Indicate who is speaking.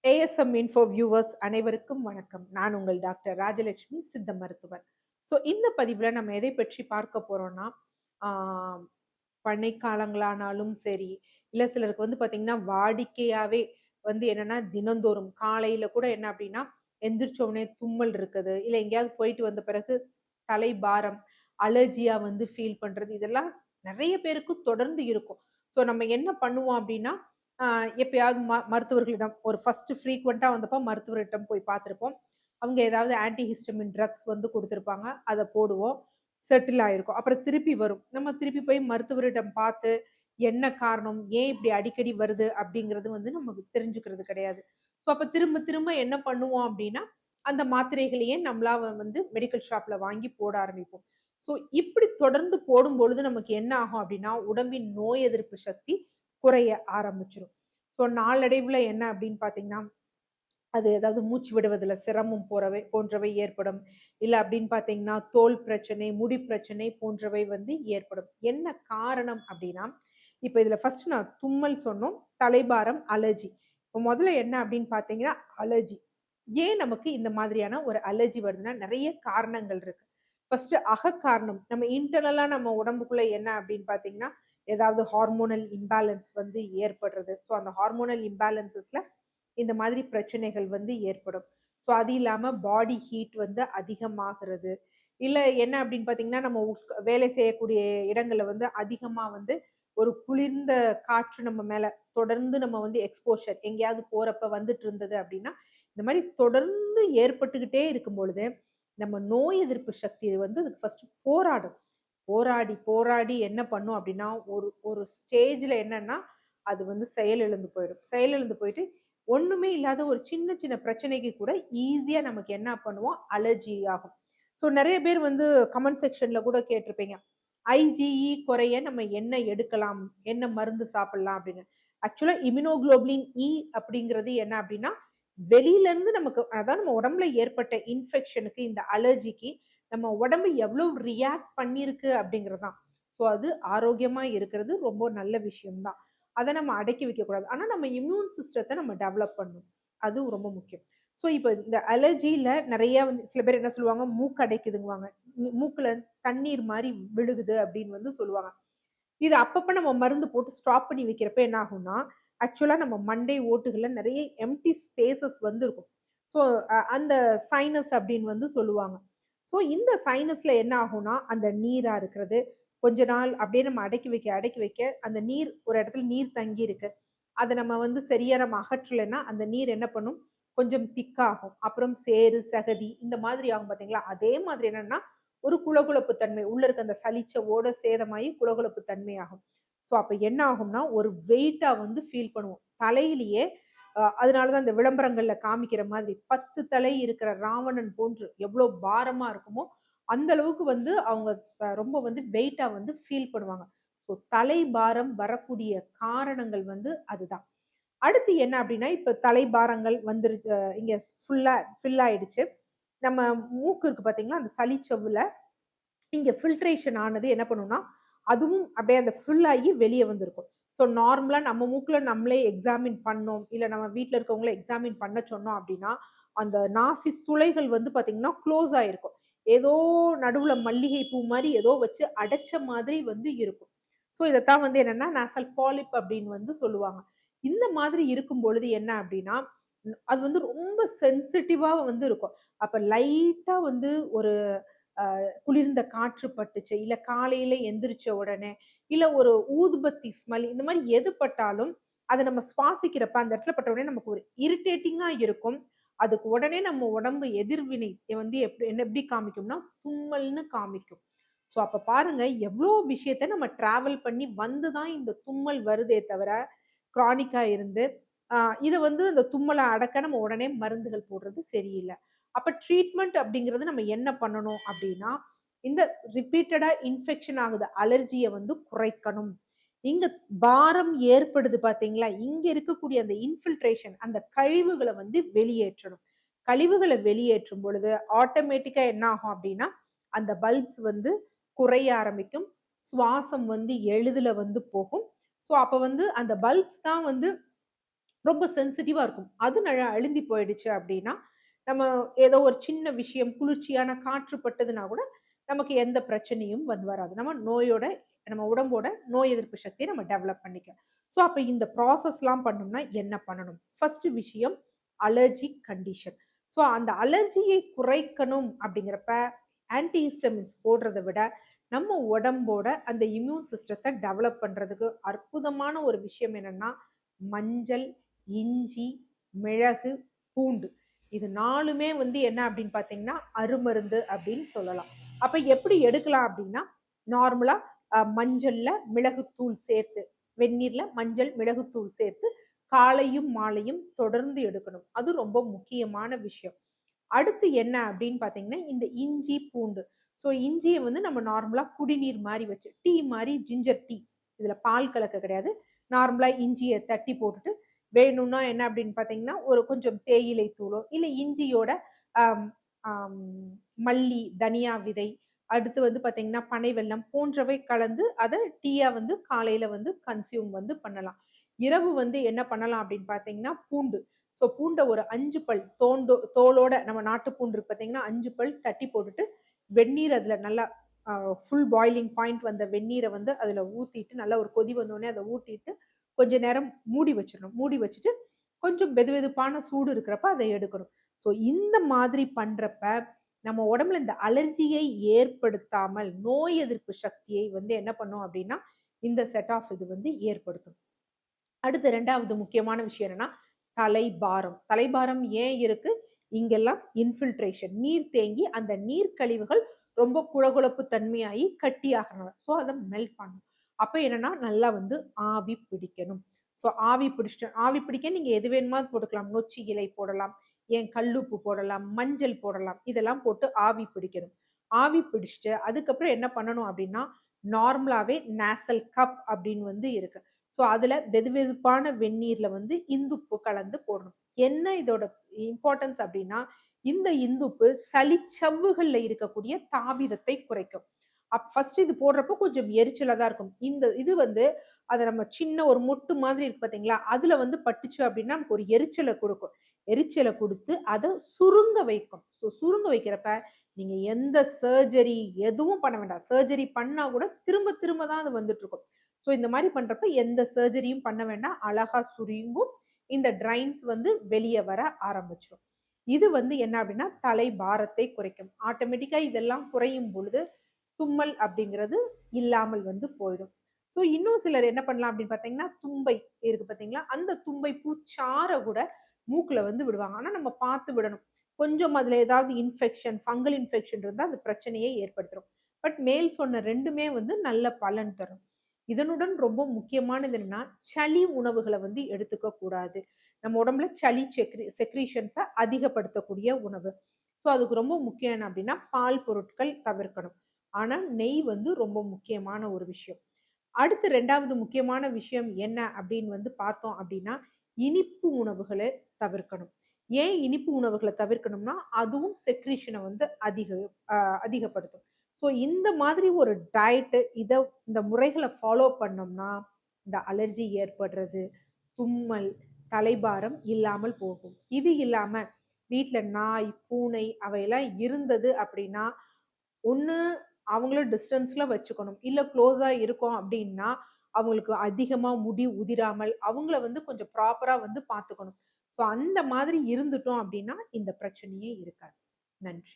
Speaker 1: ASM info viewers அனைவருக்கும் வணக்கம். நான் உங்கள் டாக்டர் ராஜலட்சுமி, சித்த மருத்துவர். ஸோ இந்த பதிவுல நம்ம எதை பற்றி பார்க்க போறோம்னா, ஆ பனை காலங்களானாலும் சரி, இல்ல சிலருக்கு வந்து பார்த்தீங்கன்னா, வாடிக்கையாவே வந்து என்னன்னா, தினந்தோறும் காலையில கூட என்ன அப்டின்னா, எந்திரிச்ச உடனே தும்மல் இருக்குது. இல்ல எங்கேயாவது போயிட்டு வந்த பிறகு தலைபாரம், அலர்ஜியா வந்து ஃபீல் பண்றது. இதெல்லாம் நெறைய பேருக்கு தொடர்ந்து இருக்கும். ஸோ நம்ம என்ன பண்ணுவோம் அப்டின்னா, ஆ எப்பயாவது மருத்துவர்களிடம் ஒரு ஃபர்ஸ்ட் ஃப்ரீக்வென்ட்டா வந்தப்போ மருத்துவரிடம் போய் பார்த்திருப்போம். அவங்க ஏதாவது ஆன்டி ஹிஸ்டமின் ட்ரக்ஸ் வந்து குடுத்திருப்பாங்க. அத போடுவோம். செட்டில் ஆயிருக்கும். அப்புறம் திருப்பி வரும். நம்ம திருப்பி போய் மருத்துவரிடம் பார்த்து, என்ன காரணம்? ஏன் இப்படி அடிக்கடி வருது? அப்படிங்கிறது வந்து நமக்கு தெரிஞ்சுக்கிறது கிடையாது. ஸோ அப்ப திரும்ப திரும்ப என்ன பண்ணுவோம் அப்படின்னா, அந்த மாத்திரைகளையே நம்மளா வந்து மெடிக்கல் ஷாப்ல வாங்கி போட ஆரம்பிப்போம். ஸோ இப்படி தொடர்ந்து போடும்பொழுது நமக்கு என்ன ஆகும் அப்படின்னா, உடம்பின் நோய் எதிர்ப்பு சக்தி குறைய ஆரம்பிச்சுரும். ஸோ நாளடைவுல என்ன அப்படின்னு பார்த்தீங்கன்னா, அது ஏதாவது மூச்சு விடுவதில சிரமம் போன்றவை ஏற்படும். இல்ல அப்படின்னு பார்த்தீங்கன்னா, தோல் பிரச்சனை, முடி பிரச்சனை போன்றவை வந்து ஏற்படும். என்ன காரணம் அப்படின்னா, இப்ப இதுல ஃபர்ஸ்ட் நான் தும்மல் சொன்னோம். தலைபாரம், அலர்ஜி. இப்ப முதல்ல என்ன அப்படின்னு பார்த்தீங்கன்னா, அலர்ஜி. ஏன் நமக்கு இந்த மாதிரியான ஒரு அலர்ஜி வருதுன்னா, நெறைய காரணங்கள் இருக்கு. ஃபர்ஸ்ட் அகக்காரணம். நம்ம இன்டர்னலா நம்ம உடம்புக்குள்ள என்ன அப்படின்னு பார்த்தீங்கன்னா, ஏதாவது ஹார்மோனல் இம்பேலன்ஸ் வந்து ஏற்படுறது. ஸோ அந்த ஹார்மோனல் இம்பேலன்ஸஸ்ல இந்த மாதிரி பிரச்சனைகள் வந்து ஏற்படும். ஸோ அது இல்லாம பாடி ஹீட் வந்து அதிகமாகிறது. இல்ல என்ன அப்படின்னு பார்த்தீங்கன்னா, நம்ம வேலை செய்யக்கூடிய இடங்கள்ல வந்து அதிகமா வந்து ஒரு குளிர்ந்த காற்று நம்ம மேல தொடர்ந்து நம்ம வந்து எக்ஸ்போஷர் எங்கேயாவது போறப்ப வந்துட்டு இருந்தது அப்படின்னா, இந்த மாரி தொடர்ந்து ஏற்பட்டுக்கிட்டே இருக்கும் பொழுது, நம்ம நோய் எதிர்ப்பு சக்தி வந்து அதுக்கு ஃபர்ஸ்ட் போராடும். போராடி, போராடி என்ன பண்ணும் அப்படின்னா, ஒரு ஒரு ஸ்டேஜ்ல என்னன்னா, அது வந்து செயலிழந்து போயிடும். செயலிழந்து போயிட்டு ஒண்ணுமே இல்லாத ஒரு சின்ன சின்ன பிரச்சனைக்கு கூட ஈஸியா நமக்கு என்ன பண்ணுவோம், அலர்ஜி ஆகும். ஸோ நெறைய பேர் வந்து கமெண்ட் செக்ஷன்ல கூட கேட்டிருப்பீங்க. ஐஜிஇ குறைய நம்ம என்ன எடுக்கலாம்? என்ன மருந்து சாப்பிடலாம்? அப்படின்னு. ஆக்சுவலா இம்யூனோகுளோபுலின் இ அப்படிங்கிறது என்ன அப்படின்னா, வெளியில இருந்து நமக்கு அதாவது நம்ம உடம்புல ஏற்பட்ட இன்ஃபெக்ஷனுக்கு, இந்த அலர்ஜிக்கு நம்ம உடம்பு எவ்வளவு ரியாக்ட் பண்ணியிருக்கு அப்படிங்கிறது தான். ஸோ அது ஆரோக்கியமா இருக்கிறது ரொம்ப நல்ல விஷயம் தான். அத நம்ம அடக்கி வைக்கக்கூடாது. ஆனா நம்ம இம்யூன் சிஸ்டத்த நம்ம டெவலப் பண்ணணும். அது ரொம்ப முக்கியம். ஸோ இப்ப இந்த அலர்ஜில நெறைய வந்து சில பேர் என்ன சொல்லுவாங்க, மூக்கு அடைக்குதுங்குவாங்க. மூக்குல தண்ணீர் மாரி விழுகுது அப்படின்னு வந்து சொல்லுவாங்க. இது அப்பப்ப நம்ம மருந்து போட்டு ஸ்டாப் பண்ணி வைக்கிறப்ப என்ன ஆகும்னா, ஆக்சுவலா நம்ம மண்டை ஓட்டுகள்ல நெறைய எம்ப்டி ஸ்பேஸஸ் வந்து இருக்கும். ஸோ அந்த சைனஸ் அப்படின்னு வந்து சொல்லுவாங்க. ஸோ இந்த சைனஸ்ல என்ன ஆகும்னா, அந்த நீரா இருக்கிறது, கொஞ்ச நாள் அப்படியே நம்ம அடக்கி வைக்க, அடக்கி வைக்க அந்த நீர் ஒரு இடத்துல நீர் தங்கி இருக்கு. அத நம்ம வந்து சரியா நம்ம அகற்றலைன்னா, அந்த நீர் என்ன பண்ணும்? கொஞ்சம் திக்காகும். அப்புறம் சேறு, சகதி இந்த மாதிரி ஆகும் பார்த்தீங்களா? அதே மாதிரி என்னன்னா, ஒரு குளகுளப்பு தன்மை. உள்ள இருக்க அந்த சளிச்ச ஓட சேதமாயி குளகுளப்பு தன்மை ஆகும். ஸோ அப்ப என்ன ஆகும்னா, ஒரு வெயிட்டா வந்து ஃபீல் பண்ணுவோம். தலையிலேயே அதனால தான் இந்த விளம்பரங்கள்ல காமிக்கிற மாதிரி 10 தலை இருக்கிற ராவணன் போன்று எவ்ளோ பாரமா இருக்குமோ, அந்த அளவுக்கு வந்து அவங்க ரொம்ப வந்து வெயிட்டா வந்து ஃபீல் பண்ணுவாங்க. ஸோ தலை பாரம் வரக்கூடிய காரணங்கள் வந்து அதுதான். அடுத்து என்ன அப்டின்னா, இப்ப தலைபாரங்கள் வந்துருச்சு இங்க ஃபில் ஆயிடுச்சு. நம்ம மூக்கு இருக்கு பார்த்தீங்களா, அந்த சளிச்சவ்வுல இங்க ஃபில்ட்ரேஷன் ஆனது என்ன பண்ணும்னா, அதுவும் அப்படியே அந்த ஃபில் ஆகி வெளிய வந்திருக்கும். ஸோ நார்மலா நம்ம மூக்குல நம்மளே எக்ஸாமின் பண்ணோம். இல்ல நம்ம வீட்ல இருக்கவங்கள எக்ஸாமின் பண்ண சொன்னோம் அப்படின்னா, அந்த நாசி துளைகள் வந்து பார்த்தீங்கன்னா, குளோஸ் ஆயிருக்கும். ஏதோ நடுவுல மல்லிகை பூ மாரி ஏதோ வச்சு அடைச்ச மாதிரி வந்து இருக்கும். ஸோ இதத்தான் வந்து என்னன்னா, நாசல் பாலிப் அப்படின்னு வந்து சொல்லுவாங்க. இந்த மாதிரி இருக்கும் பொழுது என்ன அப்படின்னா, அது வந்து ரொம்ப சென்சிட்டிவா வந்து இருக்கும். அப்ப லைட்டா வந்து ஒரு குளிர்ந்த காற்று பட்டுச்சு, இல்ல காலையில எந்திரிச்ச உடனே, இல்ல ஒரு ஊதுபத்தி ஸ்மெல் இந்த மாரி எது பட்டாலும், அத நம்ம சுவாசிக்கிறப்ப அந்த இடத்துல பட்ட உடனே நமக்கு ஒரு இரிட்டேட்டிங்கா இருக்கும். அதுக்கு உடனே நம்ம உடம்பு எதிர்வினை வந்து எப்படி காமிக்கும்னா, தும்மல்னு காமிக்கும். ஸோ அப்ப பாருங்க எவ்ளோ விஷயத்த நம்ம டிராவல் பண்ணி வந்து தான் இந்த தும்மல் வருதே தவிர, கிரானிக்கா இருந்து, அ இத வந்து அந்த தும்மல அடக்க நம்ம உடனே மருந்துகள் போடுறது சரியில்ல. அப்ப ட்ரீட்மெண்ட் அப்படிங்கிறது நம்ம என்ன பண்ணணும் அப்படின்னா, இந்த ரிப்பீட்டடா இன்ஃபெக்ஷன் ஆகுது. அலர்ஜிய வந்து குறைக்கணும். இங்க பாரம் ஏற்படுது பார்த்தீங்களா? இங்க இருக்கக்கூடிய அந்த இன்ஃபில்ட்ரேஷன் அந்த கழிவுகள வந்து வெளியேற்றணும். கழிவுகள வெளியேற்றும் பொழுது ஆட்டோமேட்டிக்கா என்ன ஆகும் அப்படின்னா, அந்த பல்ப்ஸ் வந்து குறைய ஆரம்பிக்கும். சுவாசம் வந்து எளிதில வந்து போகும். ஸோ அப்ப வந்து அந்த பல்ப்ஸ் தான் வந்து ரொம்ப சென்சிட்டிவா இருக்கும். அது அழுந்தி போயிடுச்சு அப்டின்னா, நம்ம ஏதோ ஒரு சின்ன விஷயம் குளிர்ச்சியான காற்று பட்டதுனா கூட, நமக்கு எந்த பிரச்சனையும் வராது. நம்ம உடம்போட நோய் எதிர்ப்பு சக்திய நம்ம டெவலப் பண்ணிக்கலாம். ஸோ அப்ப இந்த ப்ராசஸ்லாம் பண்ணணும்னா என்ன பண்ணணும்? ஃபர்ஸ்ட் விஷயம் அலர்ஜிக் கண்டிஷன். ஸோ அந்த அலர்ஜியை குறைக்கணும் அப்படிங்கிறப்ப, ஆன்டி ஹிஸ்டமின்ஸ் போடுறத விட, நம்ம உடம்போட அந்த இம்யூன் சிஸ்டத்த டெவலப் பண்றதுக்கு அற்புதமான ஒரு விஷயம் என்னன்னா, மஞ்சள், இஞ்சி, மிளகு, பூண்டு. இது 4மே வந்து என்ன அப்படின்னு பார்த்தீங்கன்னா, அருமருந்து அப்படின்னு சொல்லலாம். அப்ப எப்படி எடுக்கலாம் அப்படின்னா, நார்மலா மஞ்சள்ல மிளகுத்தூள் சேர்த்து, வெந்நீர்ல மஞ்சள், மிளகுத்தூள் சேர்த்து காலையும், மாலையும் தொடர்ந்து எடுக்கணும். அது ரொம்ப முக்கியமான விஷயம். அடுத்து என்ன அப்படின்னு பார்த்தீங்கன்னா, இந்த இஞ்சி, பூண்டு. ஸோ இஞ்சிய வந்து நம்ம நார்மலா குடிநீர் மாரி வச்சு, டீ மாரி ஜிஞ்சர் டீ. இதுல பால் கலக்க கிடையாது. நார்மலா இஞ்சிய தட்டி போட்டுட்டு, வேணும்னா என்ன அப்படின்னு பார்த்தீங்கன்னா, ஒரு கொஞ்சம் தேயிலை தூளோ, இல்ல இஞ்சியோட அம் அம் மல்லி, தனியா விதை, அடுத்து வந்து பார்த்தீங்கன்னா, பனை வெல்லம் போன்றவை கலந்து அத டீயா வந்து காலையில வந்து கன்சியூம் வந்து பண்ணலாம். இரவு வந்து என்ன பண்ணலாம் அப்படின்னு பார்த்தீங்கன்னா, பூண்டு. ஸோ பூண்ட ஒரு 5 பல் தோலோட நம்ம நாட்டு பூண்டு இருக்கு பார்த்தீங்கன்னா, 5 பல் தட்டி போட்டுட்டு, வெந்நீர் அதுல நல்லா அ ஃபுல் பாயிலிங் பாயிண்ட் வந்த வெந்நீர வந்து அதுல ஊத்திட்டு, நல்லா ஒரு கொதி வந்தோனே அத ஊத்திட்டு, கொஞ்ச நேரம் மூடி வச்சிரணும். மூடி வச்சுட்டு, கொஞ்சம் வெதுவெதுப்பான சூடு இருக்கிறப்ப அத எடுக்கணும். ஸோ இந்த மாதிரி பண்றப்ப, நம்ம உடம்புல இந்த அலர்ஜியை ஏற்படுத்தாமல், நோய் எதிர்ப்பு சக்தியை வந்து என்ன பண்ணும் அப்டின்னா, இந்த செட் ஆஃப் இது வந்து ஏற்படுத்தும். அடுத்து 2வது முக்கியமான விஷயம் என்னன்னா, தலைபாரம். தலைபாரம் ஏன் இருக்கு? இங்கெல்லாம் இன்ஃபில்ட்ரேஷன் நீர் தேங்கி, அந்த நீர் கழிவுகள் ரொம்ப குழகுழப்பு தன்மையாயி கட்டியாகணும். ஸோ அத மெல்ட் பண்ணணும். அப்ப என்னன்னா, நல்லா வந்து ஆவி பிடிக்கணும். ஸோ ஆவி பிடிக்க நீங்க எது வேணுமாவது போட்டுக்கலாம். நொச்சி இலை போடலாம், ஏன் கல்லுப்பு போடலாம், மஞ்சள் போடலாம். இதெல்லாம் போட்டு ஆவி பிடிக்கணும். ஆவி பிடிச்சுட்டு, அதுக்கப்புறம் என்ன பண்ணணும் அப்டின்னா, நார்மலாவே நேசல் கப் அப்டின்னு வந்து இருக்கு. ஸோ அதுல வெதுவெதுப்பான வெந்நீர்ல வந்து இந்துப்பு கலந்து போடணும். என்ன இதோட இம்பார்ட்டன்ஸ் அப்டின்னா, இந்த இந்துப்பு சளிச்சவ்வுகள்ல இருக்கக்கூடிய தாபிதத்தை குறைக்கும். ஃபர்ஸ்ட் இது போடுறப்போ கொஞ்சம் எரிச்சலா தான் இருக்கும். இந்த இது வந்து அத நம்ம சின்ன ஒரு மொட்டு மாதிரி இருக்கு பார்த்தீங்களா? அதுல வந்து பட்டுச்சு அப்டின்னா, நமக்கு ஒரு எரிச்சல குடுக்கும். எரிச்சல குடுத்து அத சுருங்க வைக்கும். ஸோ சுருங்க வைக்கிறப்ப, நீங்க எந்த சர்ஜரி எதுவும் பண்ண வேண்டாம். சர்ஜரி பண்ணா கூட திரும்ப திரும்ப தான் அது வந்துட்டுருக்கும். ஸோ இந்த மாரி பண்றப்ப எந்த சர்ஜரியும் பண்ண வேண்டாம். அழகா சுருங்கும். இந்த ட்ரைன்ஸ் வந்து வெளிய வர ஆரம்பிச்சுரும். இது வந்து என்ன அப்டின்னா, தலை பாரத்தை குறைக்கும். ஆட்டோமேட்டிக்கா இதெல்லாம் குறையும் பொழுது, தும்மல் அப்படிங்கிறது இல்லாமல் வந்து போயிடும். ஸோ இன்னும் சிலர் என்ன பண்ணலாம் அப்படின்னு பார்த்தீங்கன்னா, தும்பை இருக்கு பார்த்தீங்களா? அந்த தும்பை பூச்சார கூட மூக்குல வந்து விடுவாங்க. ஆனா நம்ம பார்த்து விடணும். கொஞ்சம் அதுல ஏதாவது ஃபங்கல் இன்ஃபெக்ஷன் இருந்தா அது பிரச்சனையை ஏற்படுத்திரும். பட் மேல் சொன்ன 2மே வந்து நல்ல பலன் தரும். இதனுடன் ரொம்ப முக்கியமானது என்னன்னா, சளி உணவுகள வந்து எடுத்துக்க கூடாது. நம்ம உடம்புல சளி செக்ரீஷன்ஸ அதிகப்படுத்தக்கூடிய உணவு. ஸோ அதுக்கு ரொம்ப முக்கியம் என்ன அப்டின்னா, பால் பொருட்கள் தவிர்க்கணும். ஆனா, நெய் வந்து ரொம்ப முக்கியமான ஒரு விஷயம். அடுத்து 2வது முக்கியமான விஷயம் என்ன அப்டின்னு வந்து பார்த்தோம் அப்டின்னா, இனிப்பு உணவுகள தவிர்க்கணும். ஏன் இனிப்பு உணவுகள தவிர்க்கணும்னா, அதுவும் செக்ரீஷன வந்து அ அதிகப்படுத்தும். ஸோ இந்த மாதிரி ஒரு டயட் இந்த முறைகள ஃபாலோ பண்ணோம்னா, இந்த அலர்ஜி ஏற்படுறது, தும்மல், தலைபாரம் இல்லாமல் போகும். இது இல்லாம வீட்ல நாய், பூனை அவையெல்லாம் இருந்தது அப்படின்னா, ஒண்ணு அவங்கள டிஸ்டன்ஸ்ல வச்சுக்கணும். இல்ல குளோஸா இருக்கோம் அப்டின்னா, அவங்களுக்கு அதிகமா முடி உதிராமல், அவங்கள வந்து கொஞ்சம் ப்ராப்பரா வந்து பார்த்துக்கணும். ஸோ அந்த மாதிரி இருந்துட்டோம் அப்டின்னா, இந்த பிரச்சனையே இருக்காது. நன்றி.